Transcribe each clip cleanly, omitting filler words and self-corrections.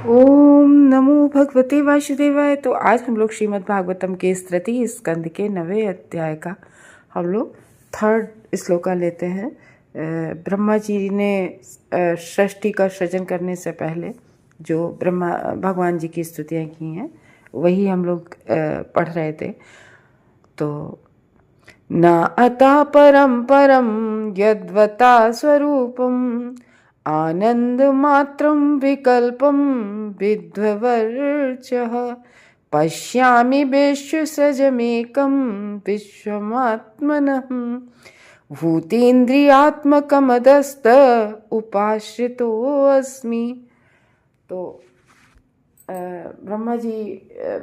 ओम नमो भगवते वासुदेवाय। तो आज हम लोग श्रीमद् भागवतम के इस तृतीय स्कंद के 9वें अध्याय का हम लोग 3rd श्लोका लेते हैं। ब्रह्मा जी ने सृष्टि का सृजन करने से पहले जो ब्रह्मा भगवान जी की स्तुतियाँ की हैं वही हम लोग पढ़ रहे थे। तो न अता परम परम यद्वता स्वरूपम आनन्दमात्रं विकल्पं विद्ववर्चः पश्यामि विश्वसजमेकं विश्वमात्मनः भूतेन्द्रियात्मकमदस्त उपाश्रितोऽस्मि। तो ब्रह्मा जी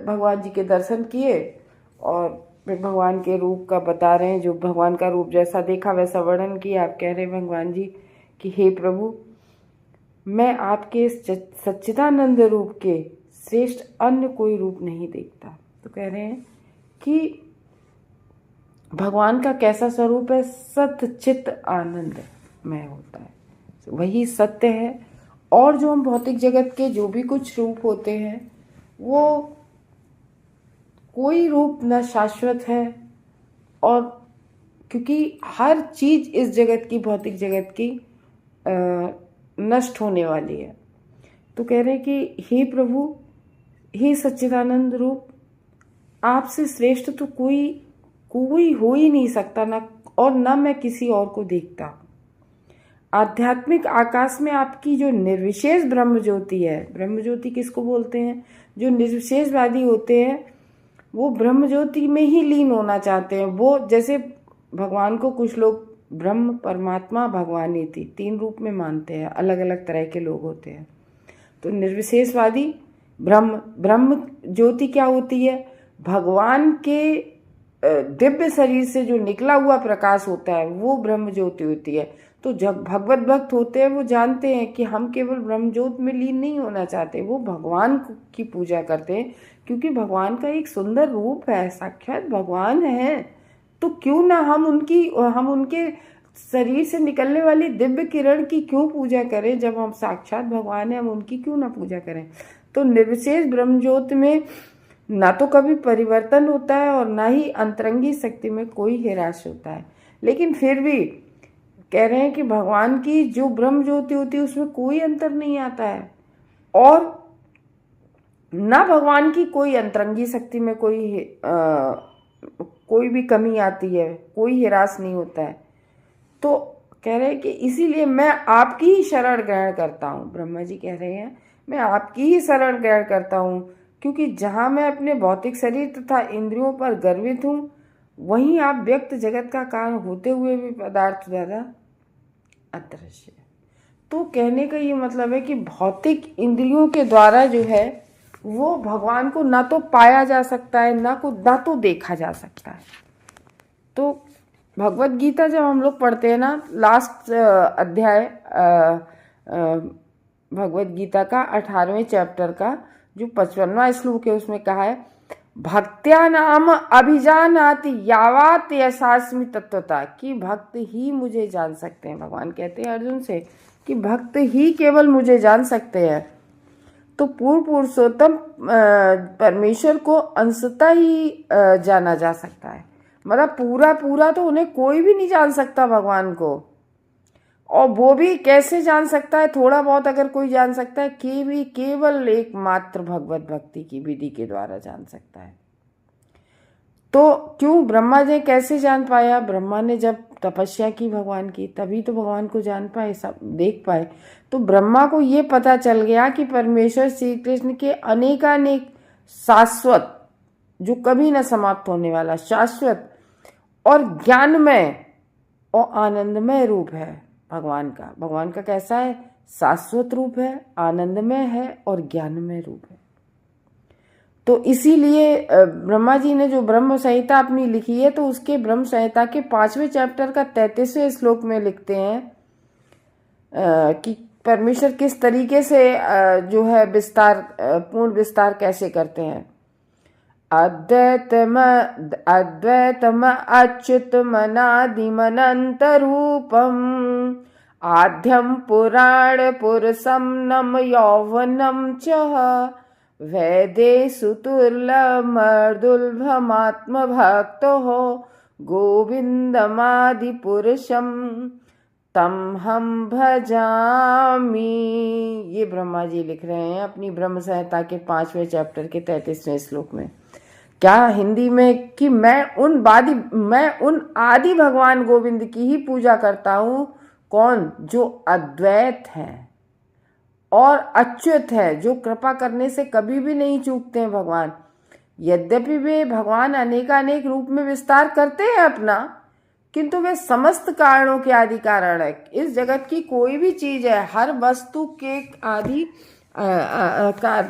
भगवान जी के दर्शन किए और फिर भगवान के रूप का बता रहे हैं। जो भगवान का रूप जैसा देखा वैसा वर्णन किया। आप कह रहे हैं भगवान जी कि हे प्रभु, मैं आपके सच्चिदानंद रूप के श्रेष्ठ अन्य कोई रूप नहीं देखता। तो कह रहे हैं कि भगवान का कैसा स्वरूप है? सत चित आनंद में होता है, वही सत्य है। और जो हम भौतिक जगत के जो भी कुछ रूप होते हैं वो कोई रूप न शाश्वत है। और क्योंकि हर चीज इस जगत की, भौतिक जगत की नष्ट होने वाली है। तो कह रहे हैं कि हे प्रभु, हे सच्चिदानंद रूप, आपसे श्रेष्ठ तो कोई हो ही नहीं सकता ना, और ना मैं किसी और को देखता। आध्यात्मिक आकाश में आपकी जो निर्विशेष ब्रह्म ज्योति है, ब्रह्म ज्योति किसको बोलते हैं? जो निर्विशेषवादी होते हैं वो ब्रह्म ज्योति में ही लीन होना चाहते हैं। वो जैसे भगवान को कुछ लोग ब्रह्म, परमात्मा, भगवान थी 3 रूप में मानते हैं। अलग अलग तरह के लोग होते हैं। तो निर्विशेषवादी ब्रह्म ज्योति क्या होती है? भगवान के दिव्य शरीर से जो निकला हुआ प्रकाश होता है वो ब्रह्म ज्योति होती है। तो जब भगवत भक्त होते हैं वो जानते हैं कि हम केवल ब्रह्म ज्योति में लीन नहीं होना चाहते, वो भगवान की पूजा करते हैं। क्योंकि भगवान का एक सुंदर रूप है, साक्षात भगवान है। तो क्यों ना हम उनके शरीर से निकलने वाली दिव्य किरण की क्यों पूजा करें? जब हम साक्षात भगवान हैं, हम उनकी क्यों ना पूजा करें? तो निर्विशेष ब्रह्म ज्योति में ना तो कभी परिवर्तन होता है और ना ही अंतरंगी शक्ति में कोई हिरास होता है। लेकिन फिर भी कह रहे हैं कि भगवान की जो ब्रह्म ज्योति होती है उसमें कोई अंतर नहीं आता है, और ना भगवान की कोई अंतरंगी शक्ति में कोई भी कमी आती है, कोई हिरास नहीं होता है। तो कह रहे हैं कि इसीलिए मैं आपकी ही शरण ग्रहण करता हूँ। ब्रह्मा जी कह रहे हैं मैं आपकी ही शरण ग्रहण करता हूँ, क्योंकि जहाँ मैं अपने भौतिक शरीर तथा इंद्रियों पर गर्वित हूँ, वहीं आप व्यक्त जगत का कारण होते हुए भी पदार्थ द्वारा अदृश्य। तो कहने का ये मतलब है कि भौतिक इंद्रियों के द्वारा जो है वो भगवान को ना तो पाया जा सकता है, ना तो देखा जा सकता है। तो भगवत गीता जब हम लोग पढ़ते हैं ना, लास्ट अध्याय भगवत गीता का 18वें चैप्टर का जो 55वां श्लोक है, उसमें कहा है भक्त्या नाम अभिजानाति यावात यशास्मि तत्वता, कि भक्त ही मुझे जान सकते हैं। भगवान कहते हैं अर्जुन से कि भक्त ही केवल मुझे जान सकते हैं। तो पूर्ण पुरुषोत्तम परमेश्वर को अंशतः ही जाना जा सकता है। मतलब पूरा तो उन्हें कोई भी नहीं जान सकता भगवान को। और वो भी कैसे जान सकता है? थोड़ा बहुत अगर कोई जान सकता है, केवल एकमात्र भगवत भक्ति की विधि के द्वारा जान सकता है। तो क्यों ब्रह्मा जी कैसे जान पाया? ब्रह्मा ने जब तपस्या की भगवान की, तभी तो भगवान को जान पाए, सब देख पाए। तो ब्रह्मा को ये पता चल गया कि परमेश्वर श्री कृष्ण के अनेकानेक शाश्वत, जो कभी न समाप्त होने वाला, शाश्वत और ज्ञानमय और आनंदमय रूप है भगवान का। भगवान का कैसा है? शाश्वत रूप है, आनंदमय है और ज्ञानमय रूप है। तो इसीलिए ब्रह्मा जी ने जो ब्रह्म संहिता अपनी लिखी है, तो उसके ब्रह्म संहिता के 5वें चैप्टर का 33वें श्लोक में लिखते हैं कि परमेश्वर किस तरीके से जो है विस्तार, पूर्ण विस्तार कैसे करते हैं। अद्वैतम अच्युतम अनादिम अनंत रूपम आद्यं पुराण पुरुषं नम यौवनं च वैदेषु दुर्लभमर्दुर्लभमात्मभक्तोः गोविन्दमादिपुरुषं तम हम भजामि। ये ब्रह्मा जी लिख रहे हैं अपनी ब्रह्म संहिता के 5वें चैप्टर के 33वें श्लोक में। क्या हिंदी में कि मैं उन आदि भगवान गोविंद की ही पूजा करता हूँ। कौन? जो अद्वैत है और अच्युत है, जो कृपा करने से कभी भी नहीं चूकते हैं भगवान। यद्यपि वे भगवान अनेकानेक रूप में विस्तार करते हैं अपना, किंतु वे समस्त कारणों के आदि कारण है। इस जगत की कोई भी चीज है, हर वस्तु के आदि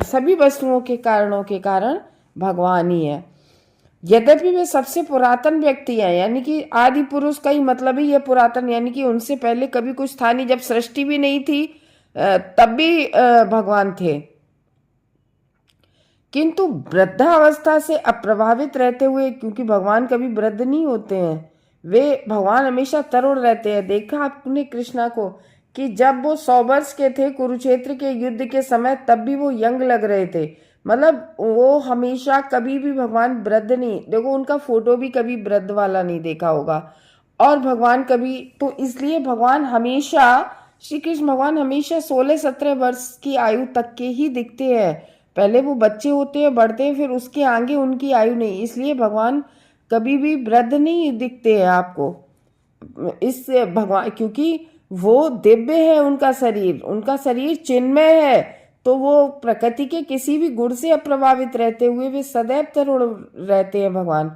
सभी वस्तुओं के कारणों के कारण भगवान ही है। यद्यपि वे सबसे पुरातन व्यक्ति हैं, यानी कि आदि पुरुष का ही मतलब ही यह पुरातन, यानी कि उनसे पहले कभी कुछ था नहीं। जब सृष्टि भी नहीं थी तब भी भगवान थे, किंतु वृद्धावस्था से अप्रभावित रहते हुए, क्योंकि भगवान कभी वृद्ध नहीं होते हैं, वे भगवान हमेशा तरुण रहते हैं। देखा आपने कृष्णा को कि जब वो 100 वर्ष के थे कुरुक्षेत्र के युद्ध के समय, तब भी वो यंग लग रहे थे। मतलब वो हमेशा कभी भी भगवान वृद्ध नहीं, देखो उनका फोटो भी कभी वृद्ध वाला नहीं देखा होगा। और भगवान कभी, तो इसलिए भगवान हमेशा, श्री कृष्ण भगवान हमेशा 16-17 वर्ष की आयु तक के ही दिखते हैं। पहले वो बच्चे होते हैं, बढ़ते हैं, फिर उसके आगे उनकी आयु नहीं। इसलिए भगवान कभी भी वृद्ध नहीं दिखते हैं आपको। इस भगवान, क्योंकि वो दिव्य है, उनका शरीर चिन्मय है, तो वो प्रकृति के किसी भी गुण से अप्रभावित रहते हुए वे सदैव तरुण रहते हैं भगवान।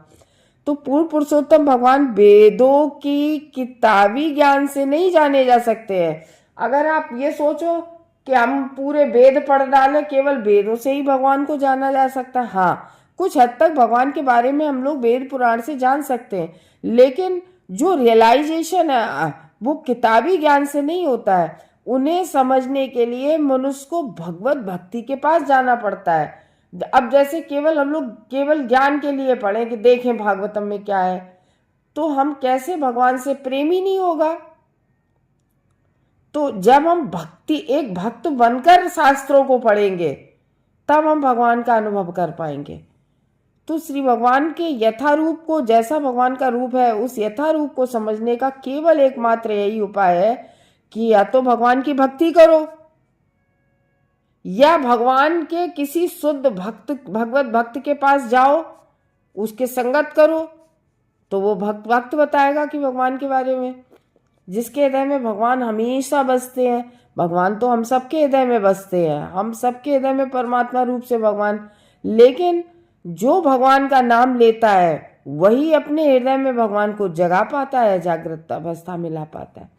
तो पूर्ण पुरुषोत्तम भगवान वेदों की किताबी ज्ञान से नहीं जाने जा सकते हैं। अगर आप ये सोचो कि हम पूरे वेद पढ़ डाले, केवल वेदों से ही भगवान को जाना जा सकता है, हाँ कुछ हद तक भगवान के बारे में हम लोग वेद पुराण से जान सकते हैं, लेकिन जो रियलाइजेशन है वो किताबी ज्ञान से नहीं होता है। उन्हें समझने के लिए मनुष्य को भगवत भक्ति के पास जाना पड़ता है। अब जैसे केवल हम लोग केवल ज्ञान के लिए पढ़े कि देखें भागवतम में क्या है, तो हम कैसे भगवान से प्रेमी नहीं होगा। तो जब हम एक भक्त बनकर शास्त्रों को पढ़ेंगे, तब हम भगवान का अनुभव कर पाएंगे। तो श्री भगवान के यथारूप को, जैसा भगवान का रूप है, उस यथारूप को समझने का केवल एकमात्र यही उपाय है कि या तो भगवान की भक्ति करो, या भगवान के किसी शुद्ध भगवत भक्त के पास जाओ, उसके संगत करो, तो वो भक्त बताएगा कि भगवान के बारे में। जिसके हृदय में भगवान हमेशा बसते हैं, भगवान तो हम सबके हृदय में बसते हैं, हम सबके हृदय में परमात्मा रूप से भगवान, लेकिन जो भगवान का नाम लेता है वही अपने हृदय में भगवान को जगा पाता है, जागृत अवस्था में ला पाता है।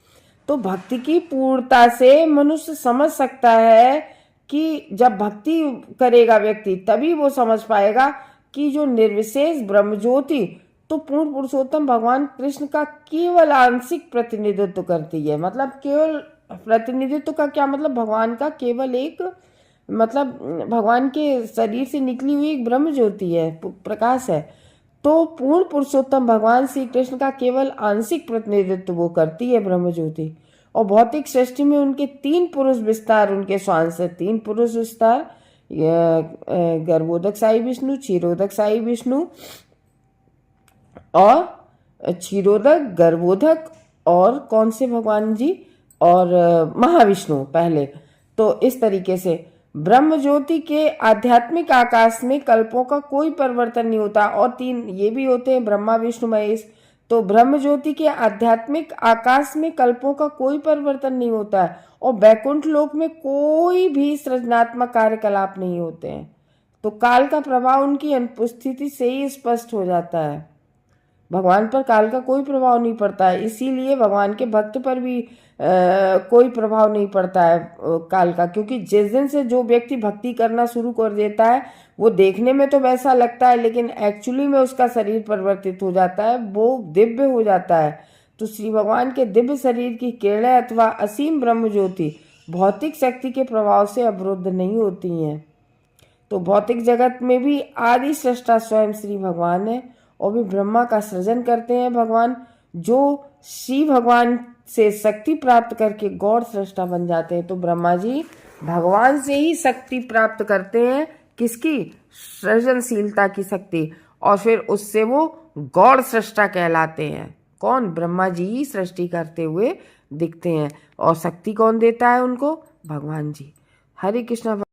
तो भक्ति की पूर्णता से मनुष्य समझ सकता है कि जब भक्ति करेगा व्यक्ति, तभी वो समझ पाएगा कि जो निर्विशेष ब्रह्म ज्योति तो पूर्ण पुरुषोत्तम भगवान कृष्ण का केवल आंशिक प्रतिनिधित्व करती है। मतलब केवल प्रतिनिधित्व का क्या मतलब? भगवान का केवल एक मतलब भगवान के शरीर से निकली हुई एक ब्रह्म ज्योति है, प्रकाश है। तो पूर्ण पुरुषोत्तम भगवान श्री कृष्ण का केवल आंशिक प्रतिनिधित्व वो करती है ब्रह्म ज्योति। और भौतिक सृष्टि में उनके 3 पुरुष विस्तार उनके श्वास है। 3 पुरुष विस्तार, गर्भोदक साई विष्णु, क्षीरोदक साई विष्णु और क्षीरोदक, गर्भोदक और कौन से भगवान जी, और महाविष्णु पहले। तो इस तरीके से ब्रह्म ज्योति के आध्यात्मिक आकाश में कल्पों का कोई परिवर्तन नहीं होता। और 3 ये भी होते हैं, ब्रह्मा विष्णु महेश। तो ब्रह्म ज्योति के आध्यात्मिक आकाश में कल्पों का कोई परिवर्तन नहीं होता है। और वैकुंठ लोक में कोई भी सृजनात्मक कार्यकलाप नहीं होते हैं। तो काल का प्रभाव उनकी अनुपस्थिति से ही स्पष्ट हो जाता है। भगवान पर काल का कोई प्रभाव नहीं पड़ता है, इसीलिए भगवान के भक्त पर भी कोई प्रभाव नहीं पड़ता है काल का। क्योंकि जिस दिन से जो व्यक्ति भक्ति करना शुरू कर देता है, वो देखने में तो वैसा लगता है, लेकिन एक्चुअली में उसका शरीर परिवर्तित हो जाता है, वो दिव्य हो जाता है। तो श्री भगवान के दिव्य शरीर की किरणें अथवा असीम ब्रह्म ज्योति भौतिक शक्ति के प्रभाव से अवरुद्ध नहीं होती हैं। तो भौतिक जगत में भी आदि सृष्टा स्वयं श्री भगवान है, और भी ब्रह्मा का सृजन करते हैं भगवान। जो श्री भगवान से शक्ति प्राप्त करके गौड़ सृष्टा बन जाते हैं। तो ब्रह्मा जी भगवान से ही शक्ति प्राप्त करते हैं, किसकी? सृजनशीलता की शक्ति, और फिर उससे वो गौड़ सृष्टा कहलाते हैं। कौन? ब्रह्मा जी ही सृष्टि करते हुए दिखते हैं, और शक्ति कौन देता है उनको? भगवान जी। हरे कृष्णा।